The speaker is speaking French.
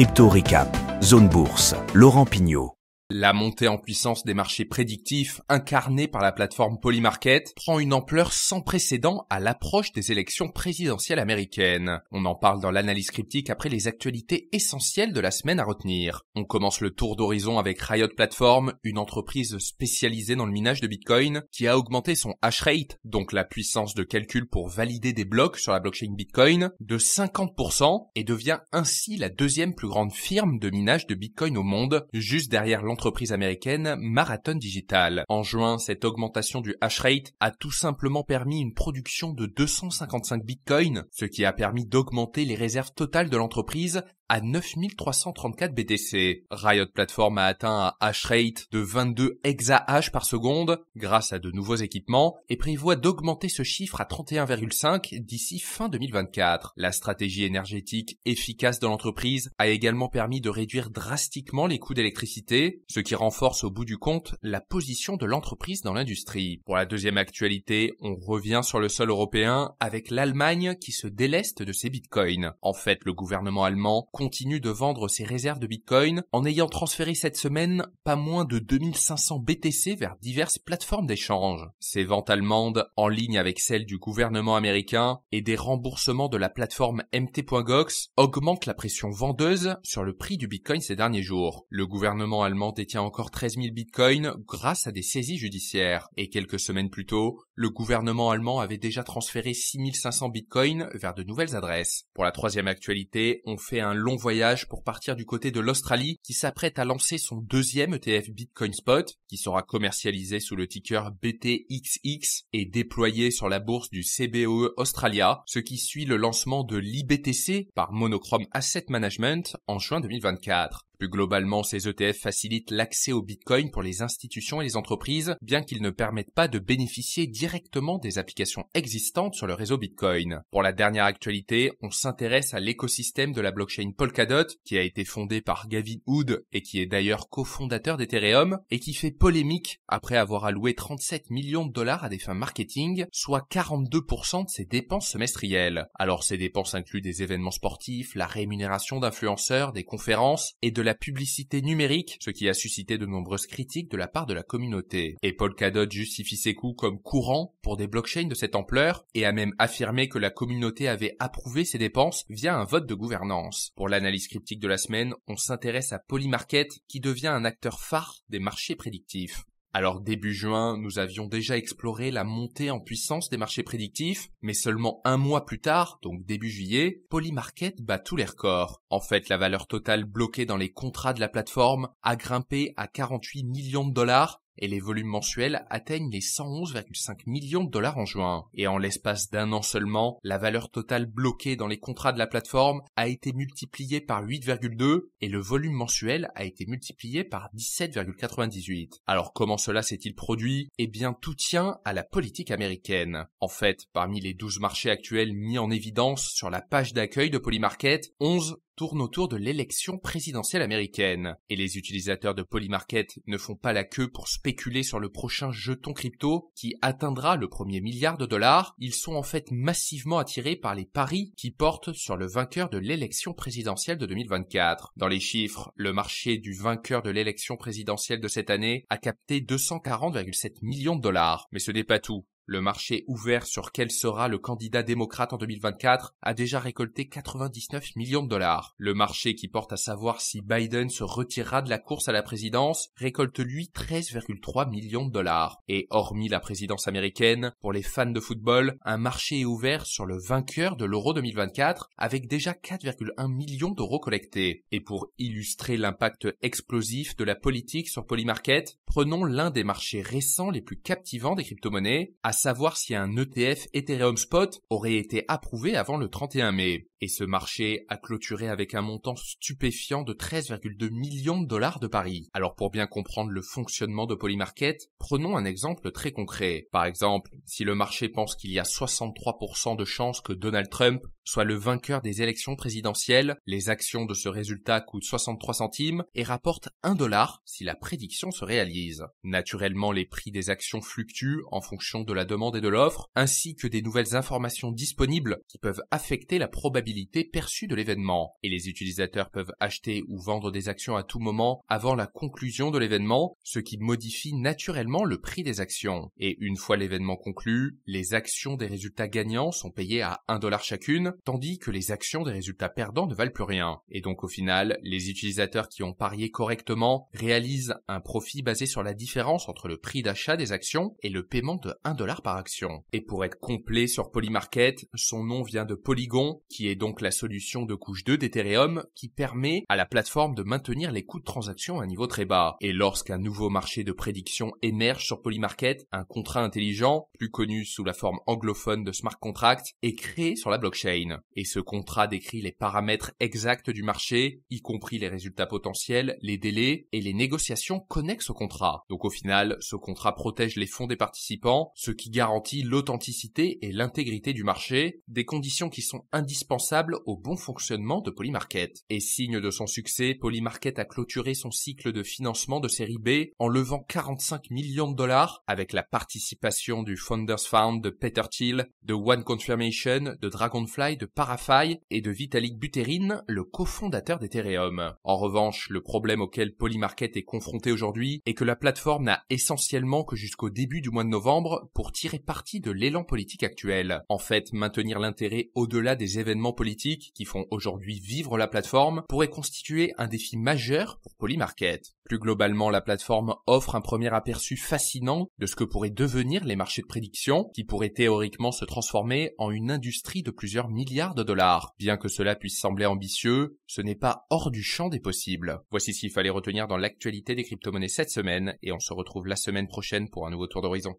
Crypto Recap, Zone Bourse, Laurent Pignot. La montée en puissance des marchés prédictifs incarnée par la plateforme Polymarket prend une ampleur sans précédent à l'approche des élections présidentielles américaines. On en parle dans l'analyse cryptique après les actualités essentielles de la semaine à retenir. On commence le tour d'horizon avec Riot Platform, une entreprise spécialisée dans le minage de Bitcoin qui a augmenté son hash rate, donc la puissance de calcul pour valider des blocs sur la blockchain Bitcoin, de 50% et devient ainsi la deuxième plus grande firme de minage de Bitcoin au monde, juste derrière l'entreprise américaine Marathon Digital. En juin, cette augmentation du hash rate a tout simplement permis une production de 255 bitcoins, ce qui a permis d'augmenter les réserves totales de l'entreprise à 9334 BTC. Riot Platform a atteint un hash rate de 22 exahash par seconde grâce à de nouveaux équipements et prévoit d'augmenter ce chiffre à 31,5 d'ici fin 2024. La stratégie énergétique efficace de l'entreprise a également permis de réduire drastiquement les coûts d'électricité, ce qui renforce au bout du compte la position de l'entreprise dans l'industrie. Pour la deuxième actualité, on revient sur le sol européen avec l'Allemagne qui se déleste de ses bitcoins. En fait, le gouvernement allemand continue de vendre ses réserves de Bitcoin en ayant transféré cette semaine pas moins de 2500 BTC vers diverses plateformes d'échange. Ces ventes allemandes, en ligne avec celles du gouvernement américain et des remboursements de la plateforme mt.gox, augmentent la pression vendeuse sur le prix du Bitcoin ces derniers jours. Le gouvernement allemand détient encore 13 000 Bitcoins grâce à des saisies judiciaires. Et quelques semaines plus tôt, le gouvernement allemand avait déjà transféré 6500 Bitcoins vers de nouvelles adresses. Pour la troisième actualité, on fait un long voyage pour partir du côté de l'Australie qui s'apprête à lancer son deuxième ETF Bitcoin Spot qui sera commercialisé sous le ticker BTXX et déployé sur la bourse du CBOE Australia, ce qui suit le lancement de l'IBTC par Monochrome Asset Management en juin 2024. Plus globalement, ces ETF facilitent l'accès au Bitcoin pour les institutions et les entreprises, bien qu'ils ne permettent pas de bénéficier directement des applications existantes sur le réseau Bitcoin. Pour la dernière actualité, on s'intéresse à l'écosystème de la blockchain Polkadot, qui a été fondé par Gavin Wood et qui est d'ailleurs cofondateur d'Ethereum, et qui fait polémique après avoir alloué 37 millions de dollars à des fins marketing, soit 42% de ses dépenses semestrielles. Alors ces dépenses incluent des événements sportifs, la rémunération d'influenceurs, des conférences et de la publicité numérique, ce qui a suscité de nombreuses critiques de la part de la communauté. Et Polkadot justifie ses coûts comme courants pour des blockchains de cette ampleur et a même affirmé que la communauté avait approuvé ses dépenses via un vote de gouvernance. Pour l'analyse cryptique de la semaine, on s'intéresse à Polymarket qui devient un acteur phare des marchés prédictifs. Alors début juin, nous avions déjà exploré la montée en puissance des marchés prédictifs, mais seulement un mois plus tard, donc début juillet, Polymarket bat tous les records. En fait, la valeur totale bloquée dans les contrats de la plateforme a grimpé à 48 millions de dollars et les volumes mensuels atteignent les 111,5 millions de dollars en juin. Et en l'espace d'un an seulement, la valeur totale bloquée dans les contrats de la plateforme a été multipliée par 8,2 et le volume mensuel a été multiplié par 17,98. Alors comment cela s'est-il produit? Eh bien tout tient à la politique américaine. En fait, parmi les 12 marchés actuels mis en évidence sur la page d'accueil de Polymarket, 11 tourne autour de l'élection présidentielle américaine. Et les utilisateurs de Polymarket ne font pas la queue pour spéculer sur le prochain jeton crypto qui atteindra le premier milliard de dollars. Ils sont en fait massivement attirés par les paris qui portent sur le vainqueur de l'élection présidentielle de 2024. Dans les chiffres, le marché du vainqueur de l'élection présidentielle de cette année a capté 240,7 millions de dollars. Mais ce n'est pas tout. Le marché ouvert sur quel sera le candidat démocrate en 2024 a déjà récolté 99 millions de dollars. Le marché qui porte à savoir si Biden se retirera de la course à la présidence récolte lui 13,3 millions de dollars. Et hormis la présidence américaine, pour les fans de football, un marché est ouvert sur le vainqueur de l'Euro 2024 avec déjà 4,1 millions d'euros collectés. Et pour illustrer l'impact explosif de la politique sur Polymarket, prenons l'un des marchés récents les plus captivants des crypto-monnaies, à savoir si un ETF Ethereum Spot aurait été approuvé avant le 31 mai. Et ce marché a clôturé avec un montant stupéfiant de 13,2 millions de dollars de paris. Alors pour bien comprendre le fonctionnement de Polymarket, prenons un exemple très concret. Par exemple, si le marché pense qu'il y a 63% de chances que Donald Trump soit le vainqueur des élections présidentielles, les actions de ce résultat coûtent 63 centimes et rapportent 1 dollar si la prédiction se réalise. Naturellement, les prix des actions fluctuent en fonction de la demande et de l'offre, ainsi que des nouvelles informations disponibles qui peuvent affecter la probabilité probabilité perçue de l'événement. Et les utilisateurs peuvent acheter ou vendre des actions à tout moment avant la conclusion de l'événement, ce qui modifie naturellement le prix des actions. Et une fois l'événement conclu, les actions des résultats gagnants sont payées à 1 $ chacune, tandis que les actions des résultats perdants ne valent plus rien. Et donc au final, les utilisateurs qui ont parié correctement réalisent un profit basé sur la différence entre le prix d'achat des actions et le paiement de 1 $ par action. Et pour être complet sur Polymarket, son nom vient de Polygon, qui est donc la solution de couche 2 d'Ethereum qui permet à la plateforme de maintenir les coûts de transaction à un niveau très bas. Et lorsqu'un nouveau marché de prédiction émerge sur Polymarket, un contrat intelligent, plus connu sous la forme anglophone de smart contract, est créé sur la blockchain. Et ce contrat décrit les paramètres exacts du marché, y compris les résultats potentiels, les délais et les négociations connexes au contrat. Donc au final, ce contrat protège les fonds des participants, ce qui garantit l'authenticité et l'intégrité du marché, des conditions qui sont indispensables au bon fonctionnement de Polymarket. Et signe de son succès, Polymarket a clôturé son cycle de financement de série B en levant 45 millions de $, avec la participation du Founders Fund de Peter Thiel, de One Confirmation, de Dragonfly, de Parafy et de Vitalik Buterin, le cofondateur d'Ethereum. En revanche, le problème auquel Polymarket est confronté aujourd'hui est que la plateforme n'a essentiellement que jusqu'au début du mois de novembre pour tirer parti de l'élan politique actuel. En fait, maintenir l'intérêt au-delà des événements politiques qui font aujourd'hui vivre la plateforme pourrait constituer un défi majeur pour Polymarket. Plus globalement, la plateforme offre un premier aperçu fascinant de ce que pourraient devenir les marchés de prédiction, qui pourraient théoriquement se transformer en une industrie de plusieurs milliards de $. Bien que cela puisse sembler ambitieux, ce n'est pas hors du champ des possibles. Voici ce qu'il fallait retenir dans l'actualité des crypto-monnaies cette semaine, et on se retrouve la semaine prochaine pour un nouveau tour d'horizon.